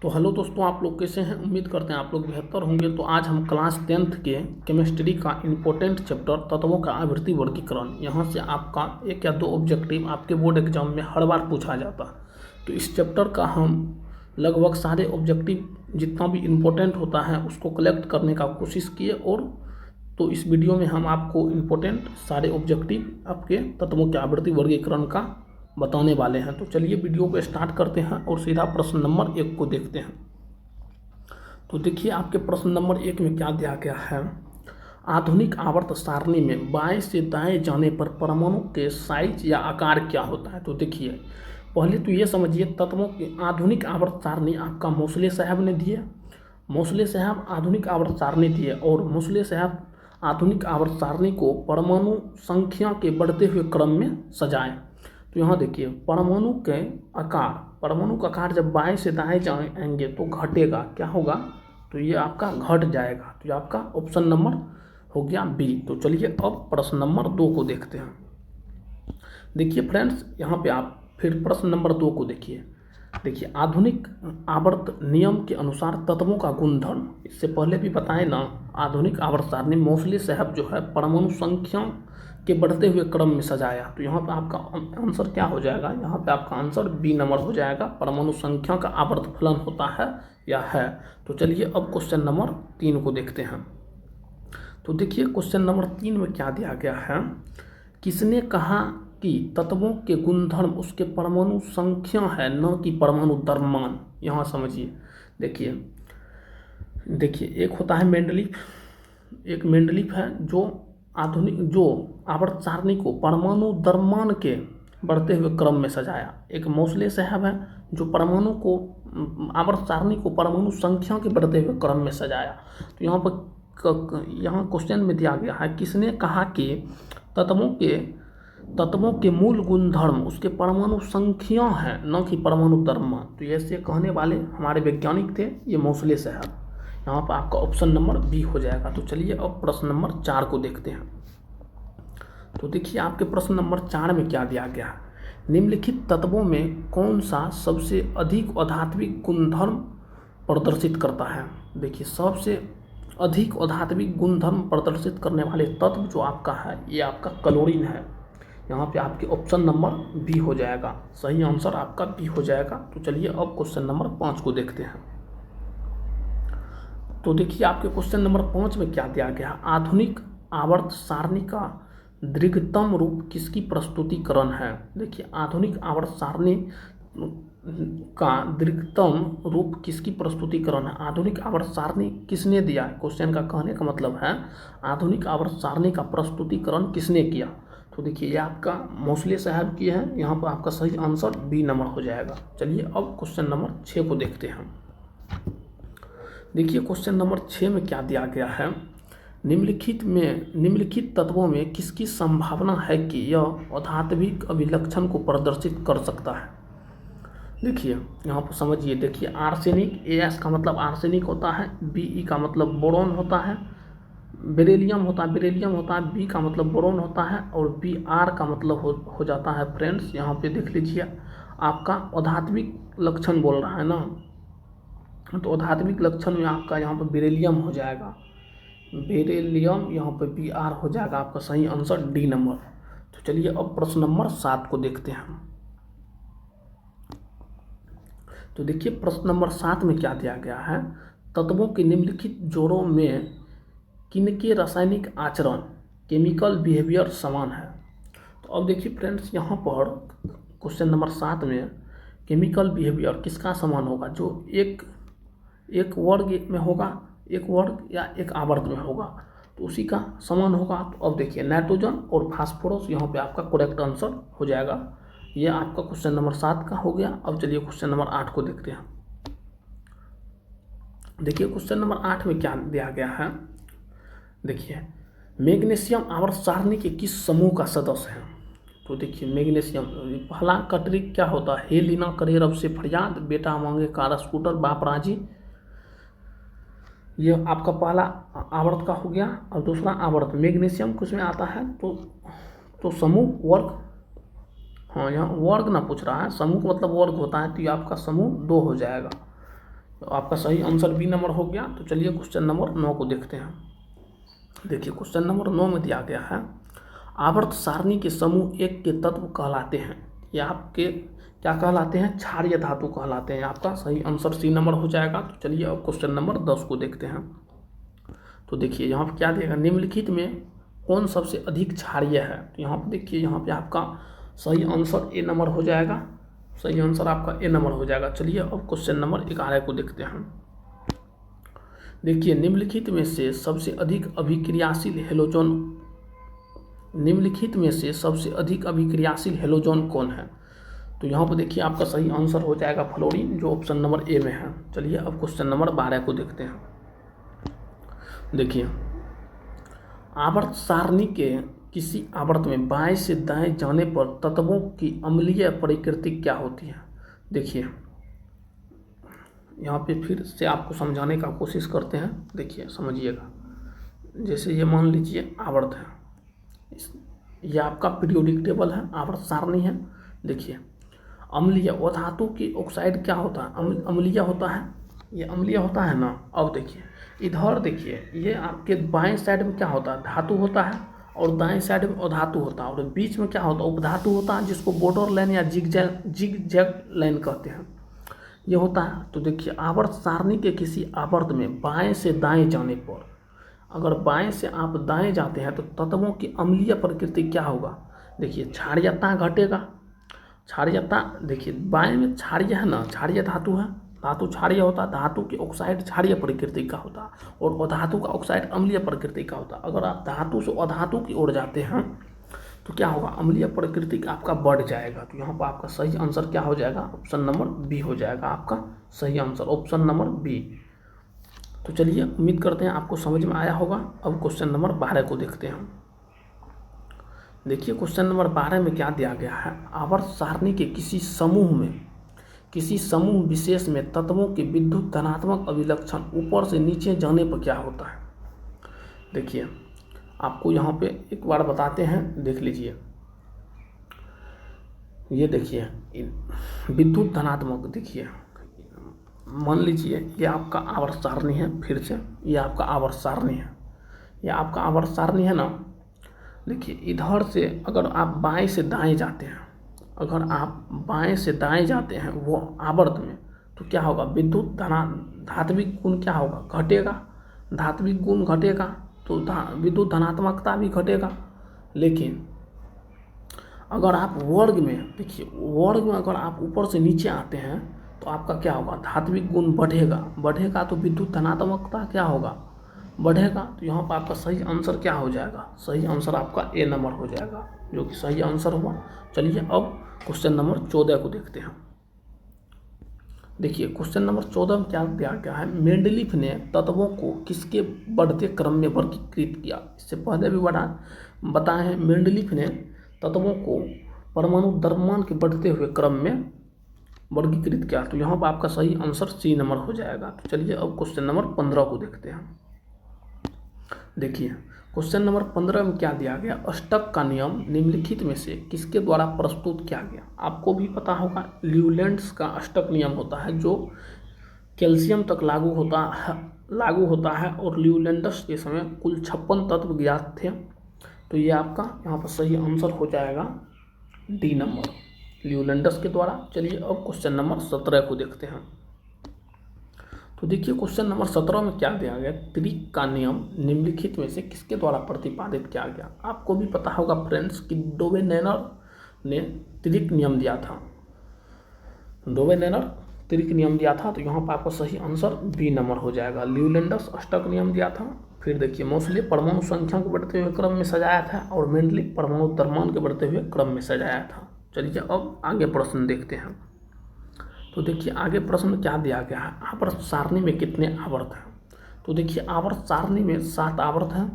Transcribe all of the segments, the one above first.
तो हेलो दोस्तों, आप लोग कैसे हैं। उम्मीद करते हैं आप लोग बेहतर होंगे। तो आज हम क्लास 10th के केमिस्ट्री का इम्पोर्टेंट चैप्टर तत्वों का आवृत्ति वर्गीकरण, यहाँ से आपका एक या दो ऑब्जेक्टिव आपके बोर्ड एग्जाम में हर बार पूछा जाता है। तो इस चैप्टर का हम लगभग सारे ऑब्जेक्टिव जितना भी इम्पोर्टेंट होता है उसको कलेक्ट करने का कोशिश किए, और तो इस वीडियो में हम आपको इम्पोर्टेंट सारे ऑब्जेक्टिव आपके तत्वों के आवृत्ति वर्गीकरण का बताने वाले हैं। तो चलिए वीडियो को स्टार्ट करते हैं और सीधा प्रश्न नंबर 1 को देखते हैं। तो देखिए आपके प्रश्न नंबर 1 में क्या दिया गया है। आधुनिक आवर्त सारणी में बाएं से दाएं जाने पर परमाणु के साइज या आकार क्या होता है। तो देखिए पहले तो ये समझिए, तत्वों की आधुनिक आवर्त सारणी आपका मोसले साहब ने दिए। मोसले साहब आधुनिक आवर्त सारणी दिए और मोसले साहब आधुनिक आवर्त सारणी को परमाणु संख्या के बढ़ते हुए क्रम में सजाएं। तो यहाँ देखिए परमाणु का आकार जब बाएं से दाएं जाएंगे तो घटेगा, क्या होगा, तो ये आपका घट जाएगा। तो ये आपका ऑप्शन नंबर हो गया बी। तो चलिए अब प्रश्न नंबर 2 को देखते हैं। देखिए फ्रेंड्स, यहाँ पे आप फिर प्रश्न नंबर 2 को देखिए। आधुनिक आवर्त नियम के अनुसार तत्वों का गुणधर्म, इससे पहले भी बताए ना, आधुनिक आवर्त सारणी मोसले साहब जो है परमाणु संख्या के बढ़ते हुए क्रम में सजाया। तो यहाँ पे आपका आंसर क्या हो जाएगा, यहाँ पे आपका आंसर बी नंबर हो जाएगा। परमाणु संख्या का आवर्त फलन होता है या है। तो चलिए अब क्वेश्चन नंबर 3 को देखते हैं। तो देखिए क्वेश्चन नंबर 3 में क्या दिया गया है। किसने कहा कि तत्वों के गुणधर्म उसके परमाणु संख्या है, न कि परमाणु द्रव्यमान। यहाँ समझिए, देखिए एक होता है मेंडलीफ है जो आवर्त सारणी को परमाणु द्रव्यमान के बढ़ते हुए क्रम में सजाया। एक मोसले साहब है जो परमाणु को आवर्त सारणी को परमाणु संख्या के बढ़ते हुए क्रम में सजाया। तो यहाँ क्वेश्चन में दिया गया है, किसने कहा कि तत्वों के मूल गुणधर्म उसके परमाणु संख्या है, न कि परमाणु द्रव्यमान। तो ऐसे कहने वाले हमारे वैज्ञानिक थे, ये मोसले साहब। यहाँ पर आपका ऑप्शन नंबर बी हो जाएगा। तो चलिए अब प्रश्न नंबर 4 को देखते हैं। तो देखिए आपके प्रश्न नंबर 4 में क्या दिया गया है। निम्नलिखित तत्वों में कौन सा सबसे अधिक आध्यात्मिक गुणधर्म प्रदर्शित करता है। देखिए सबसे अधिक आध्यात्मिक गुणधर्म प्रदर्शित करने वाले तत्व जो आपका है, ये आपका क्लोरीन है। यहाँ पे आपके ऑप्शन नंबर बी हो जाएगा। सही आंसर आपका बी हो जाएगा। तो चलिए अब क्वेश्चन नंबर 5 को देखते हैं। तो देखिए आपके क्वेश्चन नंबर 5 में क्या दिया गया। आधुनिक आवर्त सारणी का दीर्घतम रूप किसकी प्रस्तुतिकरण है। देखिए आधुनिक आवर्त सारणी का दीर्घतम रूप किसकी प्रस्तुतिकरण है। आधुनिक आवर्त सारणी किसने दिया है। क्वेश्चन का कहने का मतलब है आधुनिक आवर्त सारणी का प्रस्तुतिकरण किसने किया। तो देखिए ये आपका मोसले साहब की है। यहाँ पर आपका सही आंसर बी नंबर हो जाएगा। चलिए अब क्वेश्चन नंबर 6 को देखते हैं। देखिए क्वेश्चन नंबर 6 में क्या दिया गया है। निम्नलिखित तत्वों में किसकी संभावना है कि यह आध्यात्मिक अभिलक्षण को प्रदर्शित कर सकता है। देखिए यहाँ पर समझिए, देखिए आर्सेनिक, एस का मतलब आर्सेनिक होता है, बी का मतलब बोरोन होता है, बेरिलियम होता है, बी का मतलब बोरोन होता है, और बी आर का मतलब हो जाता है फ्रेंड्स, यहाँ पे देख लीजिए आपका आध्यात्मिक लक्षण बोल रहा है ना। तो आध्यात्मिक लक्षण में आपका यहाँ पर बेरिलियम हो जाएगा, यहाँ पर बी आर हो जाएगा। आपका सही आंसर डी नंबर। तो चलिए अब प्रश्न नंबर 7 को देखते हैं। तो देखिए प्रश्न नंबर 7 में क्या दिया गया है। तत्वों के निम्नलिखित जोड़ों में किनके रासायनिक आचरण, केमिकल बिहेवियर समान है। तो अब देखिए फ्रेंड्स, यहाँ पर क्वेश्चन नंबर 7 में केमिकल बिहेवियर किसका समान होगा, जो एक वर्ग में होगा, एक वर्ग या एक आवर्त में होगा, तो उसी का समान होगा। तो अब देखिए नाइट्रोजन और फास्फोरस यहाँ पे आपका करेक्ट आंसर हो जाएगा। ये आपका क्वेश्चन नंबर 7 का हो गया। अब चलिए क्वेश्चन नंबर 8 को देखते हैं। देखिए क्वेश्चन नंबर 8 में क्या दिया गया है। देखिए मैग्नीशियम आवर्त सारणी के किस समूह का सदस्य है। तो देखिए मैग्नीशियम पहला का ट्रिक क्या होता है, हे लीना करे रब से फरियाद, बेटा मांगे कार स्कूटर, बाप राजी। ये आपका पहला आवर्त का हो गया। और दूसरा आवर्त मैग्नीशियम कुछ में आता है तो समूह वर्ग, हाँ यहाँ वर्ग ना पूछ रहा है, समूह का मतलब वर्ग होता है, तो ये आपका समूह 2 हो जाएगा। तो आपका सही आंसर बी नंबर हो गया। तो चलिए क्वेश्चन नंबर 9 को देखते हैं। देखिए क्वेश्चन नंबर 9 में दिया गया है, आवर्त सारणी के समूह एक के तत्व कहलाते हैं। ये आपके क्या कहलाते हैं? क्षारीय धातु कहलाते हैं। आपका सही आंसर सी नंबर हो जाएगा। तो चलिए अब क्वेश्चन नंबर 10 को देखते हैं। तो देखिए यहाँ पे क्या देगा, निम्नलिखित में कौन सबसे अधिक क्षारीय है? तो यहाँ पे देखिए, यहाँ पे आपका सही आंसर ए नंबर हो जाएगा। सही आंसर आपका ए नंबर हो जाएगा। चलिए अब क्वेश्चन नंबर 11 को देखते हैं। देखिए निम्नलिखित में से सबसे अधिक अभिक्रियाशील हेलोजन, निम्नलिखित में से सबसे अधिक अभिक्रियाशील हेलोजन कौन है? तो यहाँ पर देखिए आपका सही आंसर हो जाएगा फ्लोरीन, जो ऑप्शन नंबर ए में है। चलिए अब क्वेश्चन नंबर 12 को देखते हैं। देखिए आवर्त सारणी के किसी आवर्त में बाएं से दाएं जाने पर तत्वों की अम्लीय प्रकृति क्या होती है? देखिए यहाँ पे फिर से आपको समझाने का कोशिश करते हैं। देखिए समझिएगा, जैसे ये मान लीजिए आवर्त है, ये आपका पीरियोडिक टेबल है, आवर्त सारणी है। देखिए अम्लीय और धातु की ऑक्साइड क्या होता है? अम्लीय होता है, ये अम्लीय होता है ना। अब देखिए इधर देखिए, ये आपके बाएं साइड में क्या होता है? धातु होता है, और दाएं साइड में अधातु होता है, और बीच में क्या होता है? उपधातु होता है, जिसको बॉर्डर लाइन या जिग-जैग लाइन कहते हैं, ये होता है। तो देखिए आवर्त सारणी के किसी आवर्त में बाएं से दाएं जाने पर, अगर बाएं से आप दाएं जाते हैं तो तत्वों की अम्लीय प्रकृति क्या होगा? देखिए क्षारीयता घटेगा। क्षारीयता देखिए बाएं में क्षारीय है ना, क्षारीय धातु है, धातु क्षारीय होता है, धातु की ऑक्साइड क्षारीय प्रकृति का होता है, और अधातु का ऑक्साइड अम्लीय प्रकृति का होता है। अगर आप धातु से अधातु की ओर जाते हैं तो क्या होगा? अम्लीय प्रकृति का आपका बढ़ जाएगा। तो यहाँ पर आपका सही आंसर क्या हो जाएगा? ऑप्शन नंबर बी हो जाएगा आपका सही आंसर, ऑप्शन नंबर बी। तो चलिए उम्मीद करते हैं आपको समझ में आया होगा। अब क्वेश्चन नंबर 12 को देखते हैं। देखिए क्वेश्चन नंबर 12 में क्या दिया गया है, आवर्त सारणी के किसी समूह विशेष में तत्वों के विद्युत धनात्मक अभिलक्षण ऊपर से नीचे जाने पर क्या होता है? देखिए आपको यहाँ पे एक बार बताते हैं, देख लीजिए। ये देखिए विद्युत धनात्मक, देखिए मान लीजिए ये आपका आवर्त सारणी है, फिर से ये आपका आवर्त सारणी है, ये आपका आवर्त सारणी है ना। देखिए इधर से अगर आप बाएं से दाएं जाते हैं, अगर आप बाएं से दाएं जाते हैं वो आवर्त में, तो क्या होगा? विद्युत धात्विक गुण क्या होगा? घटेगा। धात्विक गुण घटेगा तो विद्युत धनात्मकता भी घटेगा। लेकिन अगर आप वर्ग में, देखिए वर्ग में अगर आप ऊपर से नीचे आते हैं तो आपका क्या होगा? धात्विक गुण बढ़ेगा तो विद्युत धनात्मकता क्या होगा? बढ़ेगा। तो यहाँ पर आपका सही आंसर क्या हो जाएगा? सही आंसर आपका ए नंबर हो जाएगा, जो कि सही आंसर हुआ। चलिए अब क्वेश्चन नंबर 14 को देखते हैं। देखिए क्वेश्चन नंबर 14 में क्या दिया गया है, मेंडलीफ ने तत्वों को किसके बढ़ते क्रम में वर्गीकृत किया? इससे पहले भी बताए हैं, मेंडलीफ ने तत्वों को परमाणु द्रव्यमान के बढ़ते हुए क्रम में वर्गीकृत किया। तो यहाँ पर आपका सही आंसर सी नंबर हो जाएगा। तो चलिए अब क्वेश्चन नंबर 15 को देखते हैं। देखिए क्वेश्चन नंबर 15 में क्या दिया गया, अष्टक का नियम निम्नलिखित में से किसके द्वारा प्रस्तुत किया गया? आपको भी पता होगा ल्यूलेंट्स का अष्टक नियम होता है, जो कैल्शियम तक लागू होता है, और ल्यूलेंट्स के समय कुल 56 तत्व ज्ञात थे। तो ये आपका यहाँ पर सही आंसर हो जाएगा डी नंबर, ल्यूलेंट्स के द्वारा। चलिए अब क्वेश्चन नंबर 17 को देखते हैं। तो देखिए क्वेश्चन नंबर 17 में क्या दिया गया, त्रिक का नियम निम्नलिखित में से किसके द्वारा प्रतिपादित किया गया? आपको भी पता होगा फ्रेंड्स कि डोवेनेनर ने त्रिक नियम दिया था, त्रिक नियम दिया था। तो यहाँ पर आपका सही आंसर बी नंबर हो जाएगा, ल्यूलेंट्स अष्टक नियम दिया था। फिर देखिए मोस्टली परमाणु संख्या के बढ़ते हुए क्रम में सजाया था, और मेंडलीफ परमाणु द्रव्यमान के बढ़ते हुए क्रम में सजाया था। चलिए अब आगे प्रश्न देखते हैं। तो देखिए आगे प्रश्न क्या दिया गया है, आवर्त सारणी में कितने आवर्त हैं? तो देखिए आवर्त सारणी में 7 आवर्त हैं।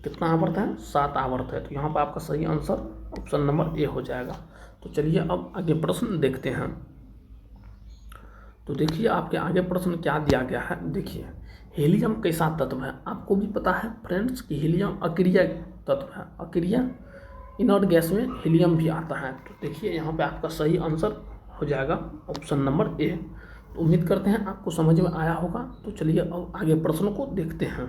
कितना आवर्त है? 7 आवर्त है। तो यहाँ पर आपका सही आंसर ऑप्शन नंबर ए हो जाएगा। तो चलिए अब आगे प्रश्न देखते हैं। तो देखिए आपके आगे प्रश्न क्या दिया गया है। देखिए हीलियम कैसा तत्व है? आपको भी पता है फ्रेंड्स कि हीलियम अक्रिय तत्व है, अक्रिय इनर्ट गैस में हीलियम भी आता है। तो देखिए यहाँ पे आपका सही आंसर हो जाएगा ऑप्शन नंबर ए। तो उम्मीद करते हैं आपको समझ में आया होगा। तो चलिए अब आगे प्रश्न को देखते हैं।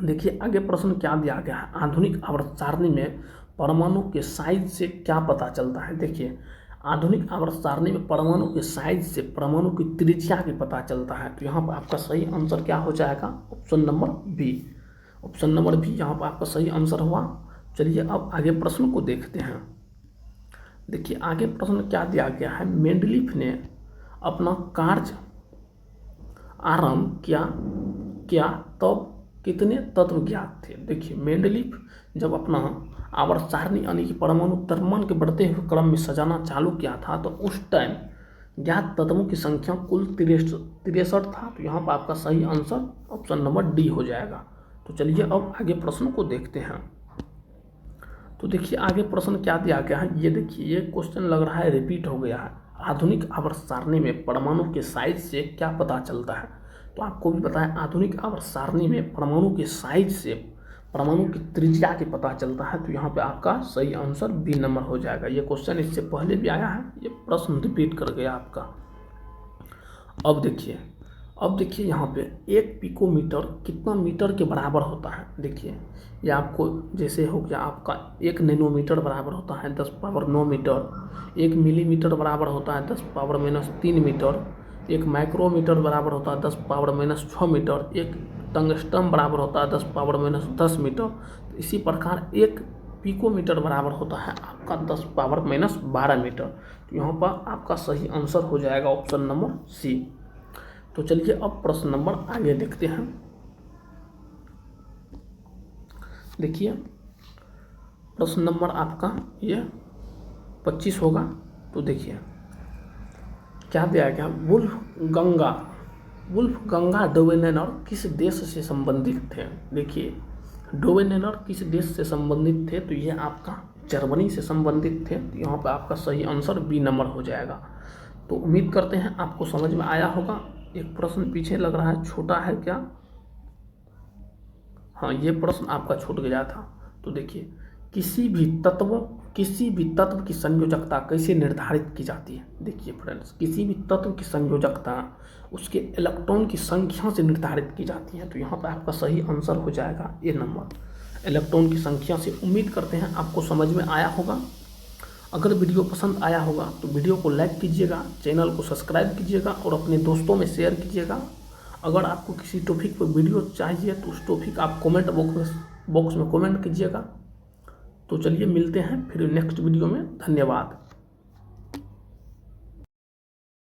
देखिए आगे प्रश्न क्या दिया गया है, आधुनिक आवर्त सारणी में परमाणु के साइज से क्या पता चलता है। देखिए आधुनिक आवर्त सारणी में परमाणु के साइज से परमाणु की त्रिज्या के पता चलता है। तो यहाँ पर आपका सही आंसर क्या हो जाएगा, option number B. Option number B यहाँ पर आपका सही आंसर हुआ। चलिए अब आगे प्रश्न को देखते हैं। देखिए आगे प्रश्न क्या दिया गया है, मेंडलीफ ने अपना कार्य आरंभ किया तब कितने तत्व ज्ञात थे। देखिए मेंडलीफ जब अपना आवर्त सारणी यानी कि परमाणु द्रव्यमान के बढ़ते हुए क्रम में सजाना चालू किया था तो उस टाइम ज्ञात तत्वों की संख्या कुल 63 था। तो यहाँ पर आपका सही आंसर ऑप्शन नंबर डी हो जाएगा। तो चलिए अब आगे प्रश्न को देखते हैं। तो देखिए आगे प्रश्न क्या दिया गया है, ये देखिए ये क्वेश्चन लग रहा है रिपीट हो गया है। आधुनिक आवर्त सारणी में परमाणु के साइज से क्या पता चलता है। तो आपको भी पता है आधुनिक आवर्त सारणी में परमाणु के साइज से परमाणु की त्रिज्या के पता चलता है। तो यहाँ पे आपका सही आंसर बी नंबर हो जाएगा। ये क्वेश्चन इससे पहले भी आया है, ये प्रश्न रिपीट कर गया आपका। अब देखिए यहाँ पे 1 पिकोमीटर कितना मीटर के बराबर होता है। देखिए ये आपको जैसे हो गया आपका 1 नैनोमीटर बराबर होता है 10⁻9 मीटर, 1 मिलीमीटर बराबर होता है 10⁻−3 मीटर, 1 माइक्रोमीटर बराबर होता है 10⁻6 मीटर, 1 टंगस्टन बराबर होता है 10⁻10 मीटर। तो इसी प्रकार 1 पिकोमीटर बराबर होता है आपका 10⁻12 मीटर। तो यहाँ पर आपका सही आंसर हो जाएगा ऑप्शन नंबर सी। तो चलिए अब प्रश्न नंबर आगे देखते हैं। देखिए प्रश्न नंबर आपका ये 25 होगा। तो देखिए क्या दिया गया, वुल्फ गंगा डोवेनेनर किस देश से संबंधित थे। देखिए डोवेनेनर किस देश से संबंधित थे, तो ये आपका जर्मनी से संबंधित थे। तो यहाँ पर आपका सही आंसर बी नंबर हो जाएगा। तो उम्मीद करते हैं आपको समझ में आया होगा। एक प्रश्न पीछे लग रहा है छोटा है क्या, हाँ ये प्रश्न आपका छूट गया था। तो देखिए किसी भी तत्व की संयोजकता कैसे निर्धारित की जाती है। देखिए फ्रेंड्स किसी भी तत्व की संयोजकता उसके इलेक्ट्रॉन की संख्या से निर्धारित की जाती है। तो यहाँ पर आपका सही आंसर हो जाएगा ए नंबर, इलेक्ट्रॉन की संख्या से। उम्मीद करते हैं आपको समझ में आया होगा। अगर वीडियो पसंद आया होगा तो वीडियो को लाइक कीजिएगा, चैनल को सब्सक्राइब कीजिएगा और अपने दोस्तों में शेयर कीजिएगा। अगर आपको किसी टॉपिक पर वीडियो चाहिए तो उस टॉपिक आप कमेंट बॉक्स में कमेंट कीजिएगा। तो चलिए मिलते हैं फिर नेक्स्ट वीडियो में। धन्यवाद।